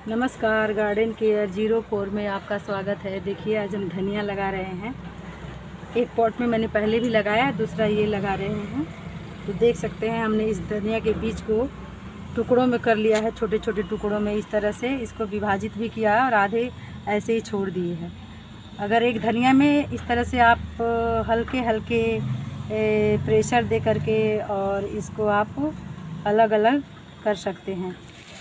नमस्कार, garden care 04 में आपका स्वागत है। देखिए आज हम धनिया लगा रहे हैं। एक पॉट में मैंने पहले भी लगाया, दूसरा ये लगा रहे हैं। तो देख सकते हैं हमने इस धनिया के बीज को टुकड़ों में कर लिया है, छोटे छोटे टुकड़ों में। इस तरह से इसको विभाजित भी किया है और आधे ऐसे ही छोड़ दिए हैं। अगर एक धनिया में इस तरह से आप हल्के हल्के प्रेशर दे करके और इसको आप अलग अलग कर सकते हैं।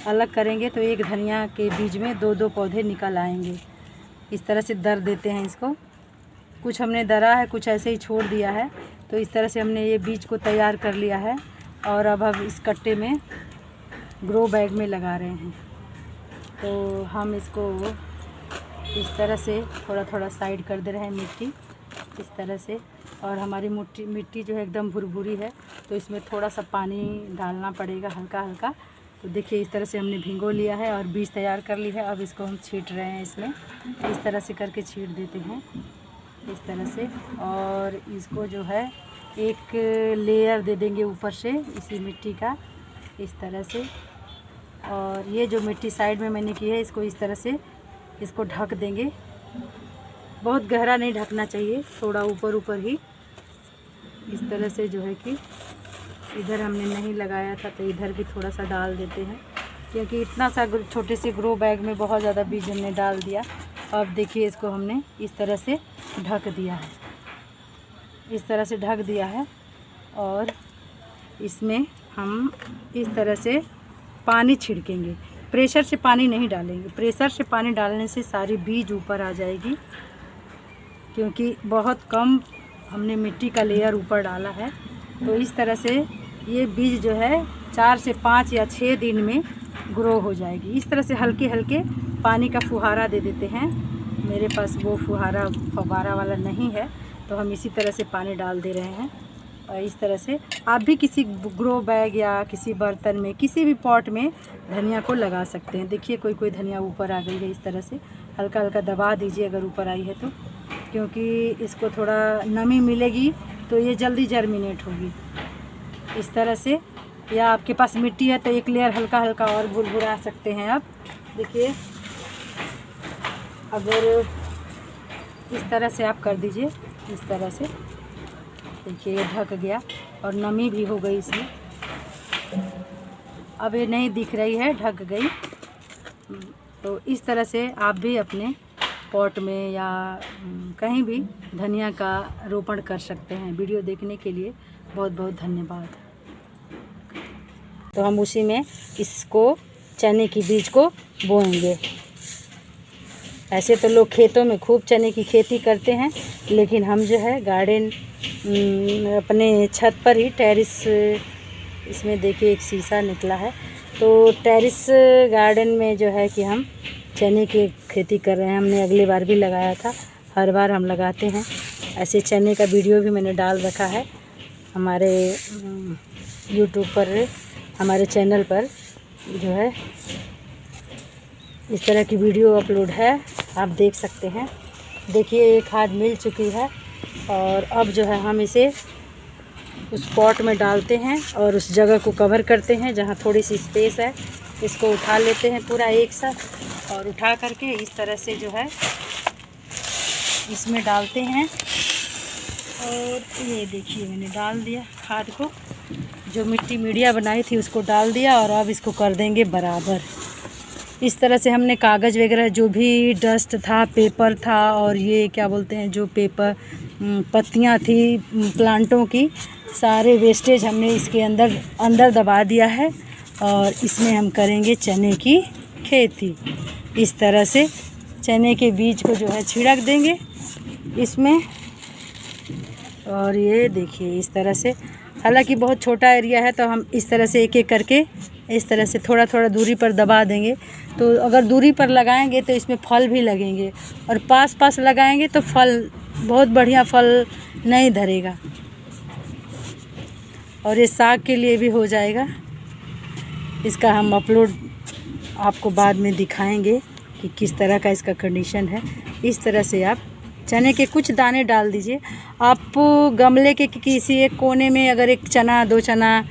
अलग करेंगे तो एक धनिया के बीज में दो दो पौधे निकल आएंगे। इस तरह से दर देते हैं इसको। कुछ हमने दरा है, कुछ ऐसे ही छोड़ दिया है। तो इस तरह से हमने ये बीज को तैयार कर लिया है और अब हम इस कट्टे में ग्रो बैग में लगा रहे हैं। तो हम इसको इस तरह से थोड़ा थोड़ा साइड कर दे रहे हैं मिट्टी इस तरह से। और हमारी मिट्टी जो है एकदम भुरभुरी है, तो इसमें थोड़ा सा पानी डालना पड़ेगा हल्का हल्का। तो देखिए इस तरह से हमने भिगो लिया है और बीज तैयार कर ली है। अब इसको हम छींट रहे हैं इसमें। इस तरह से करके छींट देते हैं इस तरह से। और इसको जो है एक लेयर दे देंगे ऊपर से इसी मिट्टी का इस तरह से। और ये जो मिट्टी साइड में मैंने की है, इसको इस तरह से इसको ढक देंगे। बहुत गहरा नहीं ढकना चाहिए, थोड़ा ऊपर ऊपर ही इस तरह से। जो है कि इधर हमने नहीं लगाया था तो इधर भी थोड़ा सा डाल देते हैं, क्योंकि इतना सा छोटे से ग्रो बैग में बहुत ज़्यादा बीज हमने डाल दिया। अब देखिए इसको हमने इस तरह से ढक दिया है, इस तरह से ढक दिया है। और इसमें हम इस तरह से पानी छिड़केंगे। प्रेशर से पानी नहीं डालेंगे, प्रेशर से पानी डालने से सारी बीज ऊपर आ जाएगी, क्योंकि बहुत कम हमने मिट्टी का लेयर ऊपर डाला है। तो इस तरह से ये बीज जो है 4 से 5 या 6 दिन में ग्रो हो जाएगी। इस तरह से हल्के हल्के पानी का फुहारा दे देते हैं। मेरे पास वो फव्वारा वाला नहीं है, तो हम इसी तरह से पानी डाल दे रहे हैं। और इस तरह से आप भी किसी ग्रो बैग या किसी बर्तन में, किसी भी पॉट में धनिया को लगा सकते हैं। देखिए कोई कोई धनिया ऊपर आ गई है। इस तरह से हल्का हल्का दबा दीजिए अगर ऊपर आई है तो, क्योंकि इसको थोड़ा नमी मिलेगी तो ये जल्दी जर्मिनेट होगी इस तरह से। या आपके पास मिट्टी है तो एक लेयर हल्का हल्का और बुरबुरा सकते हैं आप। देखिए अगर इस तरह से आप कर दीजिए इस तरह से, देखिए ये ढक गया और नमी भी हो गई इसमें। अब ये नहीं दिख रही है, ढक गई। तो इस तरह से आप भी अपने पॉट में या कहीं भी धनिया का रोपण कर सकते हैं। वीडियो देखने के लिए बहुत बहुत धन्यवाद। तो हम उसी में इसको चने की बीज को बोएंगे। ऐसे तो लोग खेतों में खूब चने की खेती करते हैं, लेकिन हम जो है गार्डन अपने छत पर ही टेरेस, इसमें देखिए एक शीशा निकला है, तो टेरेस गार्डन में जो है कि हम चने की खेती कर रहे हैं। हमने अगली बार भी लगाया था, हर बार हम लगाते हैं ऐसे। चने का वीडियो भी मैंने डाल रखा है हमारे यूट्यूब पर, हमारे चैनल पर जो है इस तरह की वीडियो अपलोड है, आप देख सकते हैं। देखिए ये खाद मिल चुकी है और अब जो है हम इसे उस पॉट में डालते हैं और उस जगह को कवर करते हैं जहाँ थोड़ी सी स्पेस है। इसको उठा लेते हैं पूरा एक साथ और उठा करके इस तरह से जो है इसमें डालते हैं। और ये देखिए मैंने डाल दिया खाद को, जो मिट्टी मीडिया बनाई थी उसको डाल दिया। और अब इसको कर देंगे बराबर। इस तरह से हमने कागज़ वगैरह जो भी डस्ट था, पेपर था, और ये क्या बोलते हैं जो पेपर पत्तियाँ थी प्लांटों की, सारे वेस्टेज हमने इसके अंदर दबा दिया है। और इसमें हम करेंगे चने की खेती। इस तरह से चने के बीज को जो है छिड़क देंगे इसमें। और ये देखिए इस तरह से, हालांकि बहुत छोटा एरिया है तो हम इस तरह से एक एक करके इस तरह से थोड़ा थोड़ा दूरी पर दबा देंगे। तो अगर दूरी पर लगाएंगे तो इसमें फल भी लगेंगे, और पास पास लगाएंगे तो फल बहुत बढ़िया फल नहीं धरेगा। और ये साग के लिए भी हो जाएगा। इसका हम अपलोड आपको बाद में दिखाएंगे कि किस तरह का इसका कंडीशन है। इस तरह से आप चने के कुछ दाने डाल दीजिए। आप गमले के किसी एक कोने में अगर एक चना 2 चना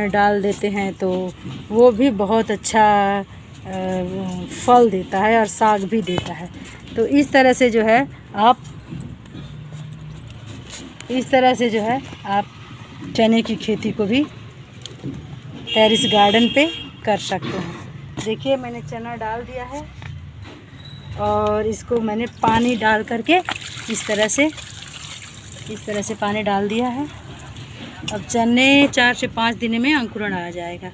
डाल देते हैं तो वो भी बहुत अच्छा फल देता है और साग भी देता है। तो इस तरह से जो है आप चने की खेती को भी टेरेस गार्डन पे कर सकते हैं। देखिए मैंने चना डाल दिया है और इसको मैंने पानी डाल करके इस तरह से पानी डाल दिया है। अब चने 4 से 5 दिन में अंकुरण आ जाएगा।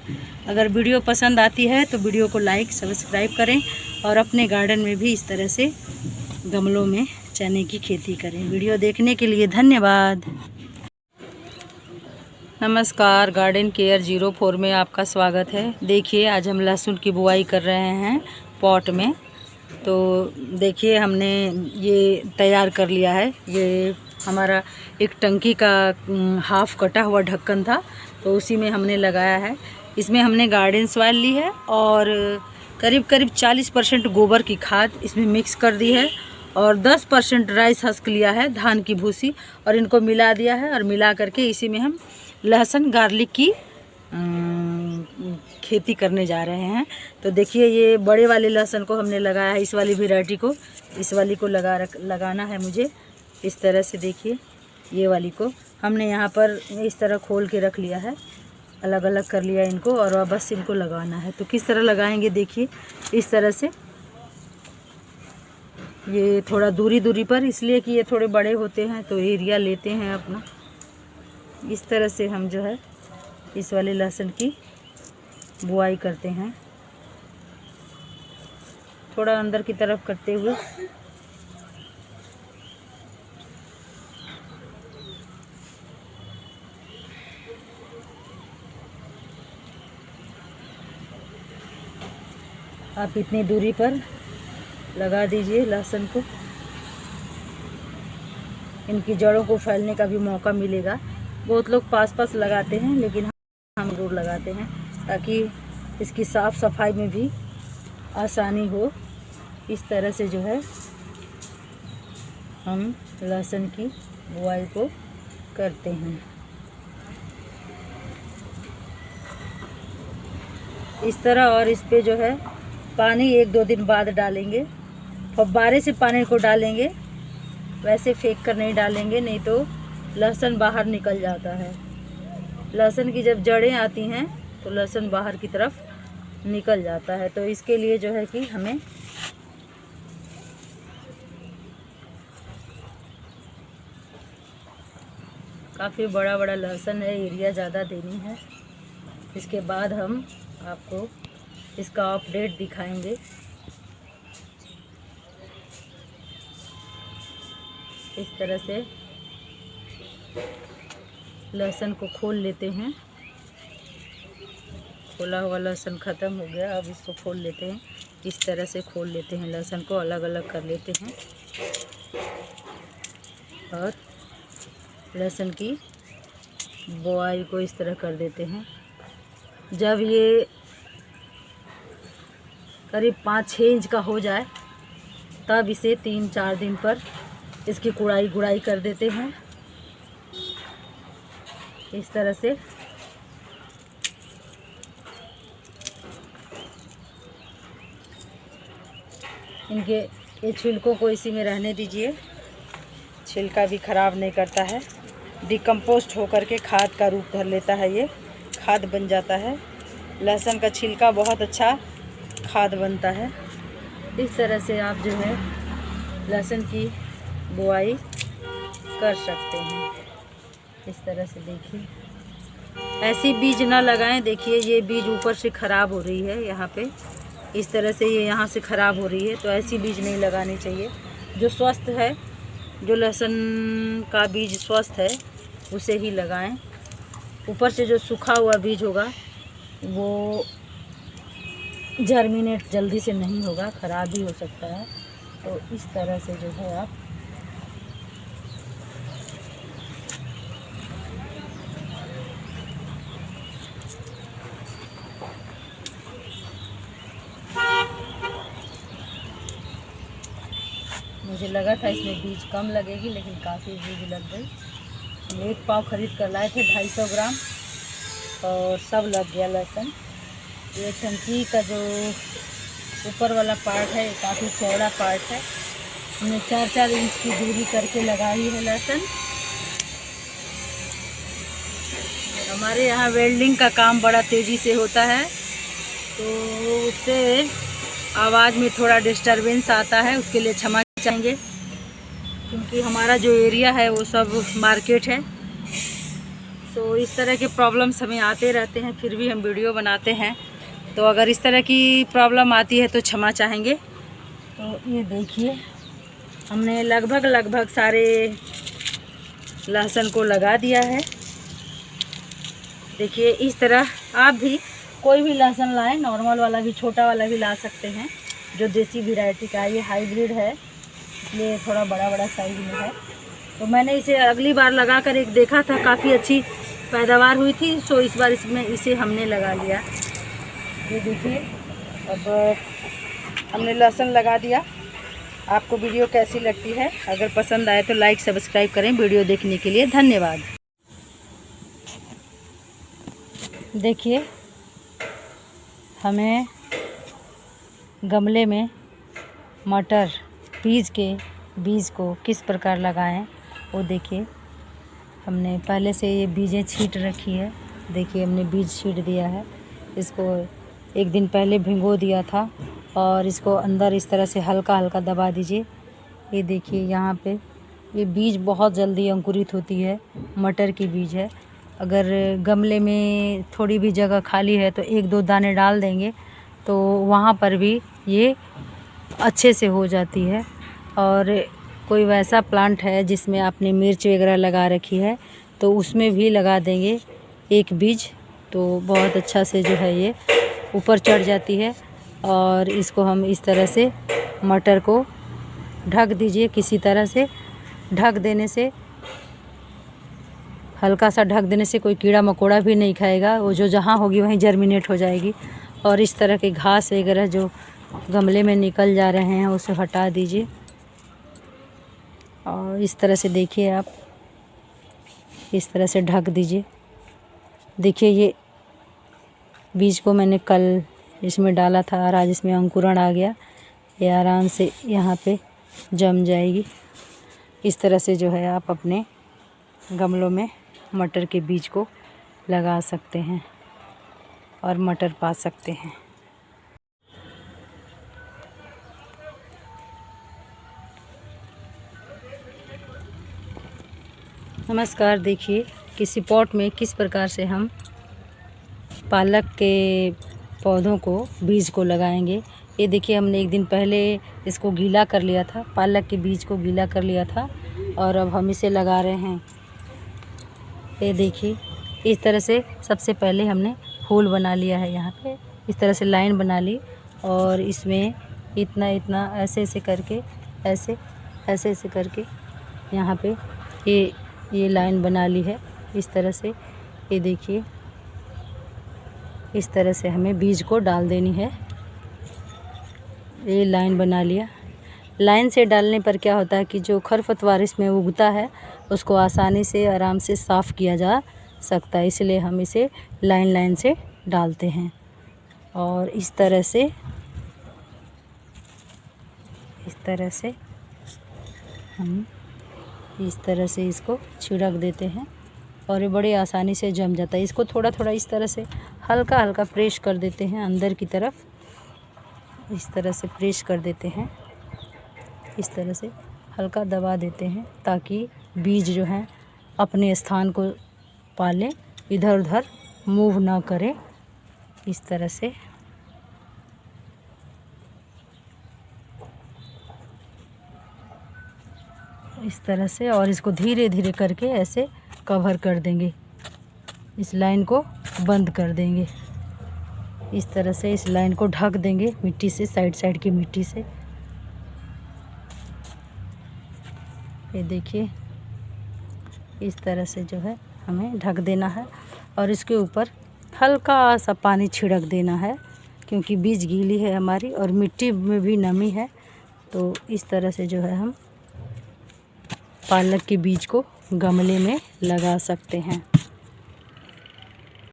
अगर वीडियो पसंद आती है तो वीडियो को लाइक सब्सक्राइब करें और अपने गार्डन में भी इस तरह से गमलों में चने की खेती करें। वीडियो देखने के लिए धन्यवाद। नमस्कार, गार्डन केयर 04 में आपका स्वागत है। देखिए आज हम लहसुन की बुआई कर रहे हैं पॉट में। तो देखिए हमने ये तैयार कर लिया है। ये हमारा एक टंकी का हाफ कटा हुआ ढक्कन था, तो उसी में हमने लगाया है। इसमें हमने गार्डन सॉइल ली है और करीब 40% गोबर की खाद इसमें मिक्स कर दी है और 10% राइस हस्क लिया है, धान की भूसी, और इनको मिला दिया है। और मिला करके इसी में हम लहसुन गार्लिक की खेती करने जा रहे हैं। तो देखिए ये बड़े वाले लहसुन को हमने लगाया है, इस वाली वैरायटी को, इस वाली को लगाना है मुझे इस तरह से। देखिए ये वाली को हमने यहाँ पर इस तरह खोल के रख लिया है, अलग अलग कर लिया इनको, और बस इनको लगाना है। तो किस तरह लगाएंगे देखिए, इस तरह से। ये थोड़ा दूरी पर, इसलिए कि ये थोड़े बड़े होते हैं तो एरिया लेते हैं अपना। इस तरह से हम जो है इस वाले लहसुन की बुआई करते हैं, थोड़ा अंदर की तरफ करते हुए। आप इतनी दूरी पर लगा दीजिए लहसुन को, इनकी जड़ों को फैलने का भी मौका मिलेगा। बहुत लोग पास लगाते हैं, लेकिन हम जरूर लगाते हैं ताकि इसकी साफ़ सफाई में भी आसानी हो। इस तरह से जो है हम लहसुन की बुआई को करते हैं। इस तरह, और इस पे जो है पानी 1-2 दिन बाद डालेंगे। फव्वारे से पानी को डालेंगे, वैसे फेंक कर नहीं डालेंगे, नहीं तो लहसुन बाहर निकल जाता है। लहसुन की जब जड़ें आती हैं तो लहसुन बाहर की तरफ निकल जाता है। तो इसके लिए जो है कि हमें काफ़ी बड़ा लहसुन है, एरिया ज़्यादा देनी है। इसके बाद हम आपको इसका अपडेट दिखाएंगे। इस तरह से लहसुन को खोल लेते हैं। खोला हुआ लहसुन ख़त्म हो गया, अब इसको खोल लेते हैं। इस तरह से खोल लेते हैं, लहसुन को अलग अलग कर लेते हैं और लहसुन की बुआई को इस तरह कर देते हैं। जब ये करीब 5-6 इंच का हो जाए तब इसे 3-4 दिन पर इसकी गुड़ाई कर देते हैं। इस तरह से इनके ये छिलकों को इसी में रहने दीजिए, छिलका भी ख़राब नहीं करता है। डिकम्पोस्ट होकर के खाद का रूप धर लेता है, ये खाद बन जाता है। लहसुन का छिलका बहुत अच्छा खाद बनता है। इस तरह से आप जो है लहसुन की बुआई कर सकते हैं। इस तरह से देखिए, ऐसी बीज ना लगाएं। देखिए ये बीज ऊपर से ख़राब हो रही है, यहाँ पे इस तरह से ये यहाँ से ख़राब हो रही है, तो ऐसी बीज नहीं लगानी चाहिए। जो स्वस्थ है, जो लहसुन का बीज स्वस्थ है उसे ही लगाएं। ऊपर से जो सूखा हुआ बीज होगा वो जर्मिनेट जल्दी से नहीं होगा, ख़राब भी हो सकता है। तो इस तरह से जो है आप मुझे लगा था इसमें बीज कम लगेगी, लेकिन काफ़ी बीज लग गई। हम 1 पाव खरीद कर लाए थे 250 ग्राम, और सब लग गया लहसुन। ये टंकी का जो ऊपर वाला पार्ट है, काफ़ी चौड़ा पार्ट है। हमने 4-4 इंच की दूरी करके लगाई है लहसुन। हमारे यहाँ वेल्डिंग का काम बड़ा तेज़ी से होता है, तो उससे आवाज़ में थोड़ा डिस्टरबेंस आता है, उसके लिए क्षमा चाहेंगे, क्योंकि हमारा जो एरिया है वो सब मार्केट है। तो इस तरह के प्रॉब्लम्स हमें आते रहते हैं, फिर भी हम वीडियो बनाते हैं। तो अगर इस तरह की प्रॉब्लम आती है तो क्षमा चाहेंगे। तो ये देखिए, हमने लगभग सारे लहसुन को लगा दिया है। देखिए इस तरह आप भी कोई भी लहसुन लाएं, नॉर्मल वाला भी, छोटा वाला भी ला सकते हैं, जो देसी वैरायटी का। ये हाइब्रिड है, इसलिए थोड़ा बड़ा साइज में है। तो मैंने इसे अगली बार लगा कर एक देखा था, काफ़ी अच्छी पैदावार हुई थी, सो इस बार इसमें इसे हमने लगा लिया। ये देखिए, अब हमने लहसुन लगा दिया। आपको वीडियो कैसी लगती है? अगर पसंद आए तो लाइक सब्सक्राइब करें। वीडियो देखने के लिए धन्यवाद। देखिए, हमें गमले में मटर बीज को किस प्रकार लगाएं वो देखिए। हमने पहले से ये बीजें छींट रखी है। देखिए, हमने बीज छींट दिया है। इसको एक दिन पहले भिगो दिया था, और इसको अंदर इस तरह से हल्का हल्का दबा दीजिए। ये देखिए, यहाँ पे ये बीज बहुत जल्दी अंकुरित होती है। मटर की बीज है। अगर गमले में थोड़ी भी जगह खाली है तो 1-2 दाने डाल देंगे तो वहाँ पर भी ये अच्छे से हो जाती है। और कोई वैसा प्लांट है जिसमें आपने मिर्च वगैरह लगा रखी है तो उसमें भी लगा देंगे एक बीज, तो बहुत अच्छा से जो है ये ऊपर चढ़ जाती है। और इसको हम इस तरह से मटर को ढक दीजिए। किसी तरह से ढक देने से, हल्का सा ढक देने से कोई कीड़ा मकोड़ा भी नहीं खाएगा। वो जो जहाँ होगी वहीं जर्मिनेट हो जाएगी। और इस तरह के घास वगैरह जो गमले में निकल जा रहे हैं उसे हटा दीजिए। और इस तरह से देखिए, आप इस तरह से ढक दीजिए। देखिए, ये बीज को मैंने कल इसमें डाला था और आज इसमें अंकुरण आ गया। ये आराम से यहाँ पे जम जाएगी। इस तरह से जो है आप अपने गमलों में मटर के बीज को लगा सकते हैं और मटर पा सकते हैं। नमस्कार। देखिए, किसी पॉट में किस प्रकार से हम पालक के पौधों को, बीज को लगाएंगे। ये देखिए, हमने एक दिन पहले इसको गीला कर लिया था, पालक के बीज को गीला कर लिया था, और अब हम इसे लगा रहे हैं। ये देखिए, इस तरह से सबसे पहले हमने होल बना लिया है। यहाँ पे इस तरह से लाइन बना ली, और इसमें इतना ऐसे करके, ऐसे करके यहाँ पे ये लाइन बना ली है। इस तरह से ये देखिए, इस तरह से हमें बीज को डाल देनी है। ये लाइन बना लिया। लाइन से डालने पर क्या होता है कि जो खरपतवार इसमें उगता है उसको आसानी से, आराम से साफ़ किया जा सकता है। इसलिए हम इसे लाइन से डालते हैं। और इस तरह से हम इस तरह से इसको छिड़क देते हैं, और ये बड़ी आसानी से जम जाता है। इसको थोड़ा इस तरह से हल्का प्रेस कर देते हैं अंदर की तरफ। इस तरह से प्रेस कर देते हैं, इस तरह से हल्का दबा देते हैं, ताकि बीज जो हैं अपने स्थान को पालें, इधर उधर मूव ना करें। इस तरह से और इसको धीरे करके ऐसे कवर कर देंगे। इस लाइन को बंद कर देंगे। इस तरह से इस लाइन को ढक देंगे मिट्टी से, साइड की मिट्टी से। ये देखिए, इस तरह से जो है हमें ढक देना है, और इसके ऊपर हल्का सा पानी छिड़क देना है, क्योंकि बीज गीली है हमारी और मिट्टी में भी नमी है। तो इस तरह से जो है हम पालक के बीज को गमले में लगा सकते हैं।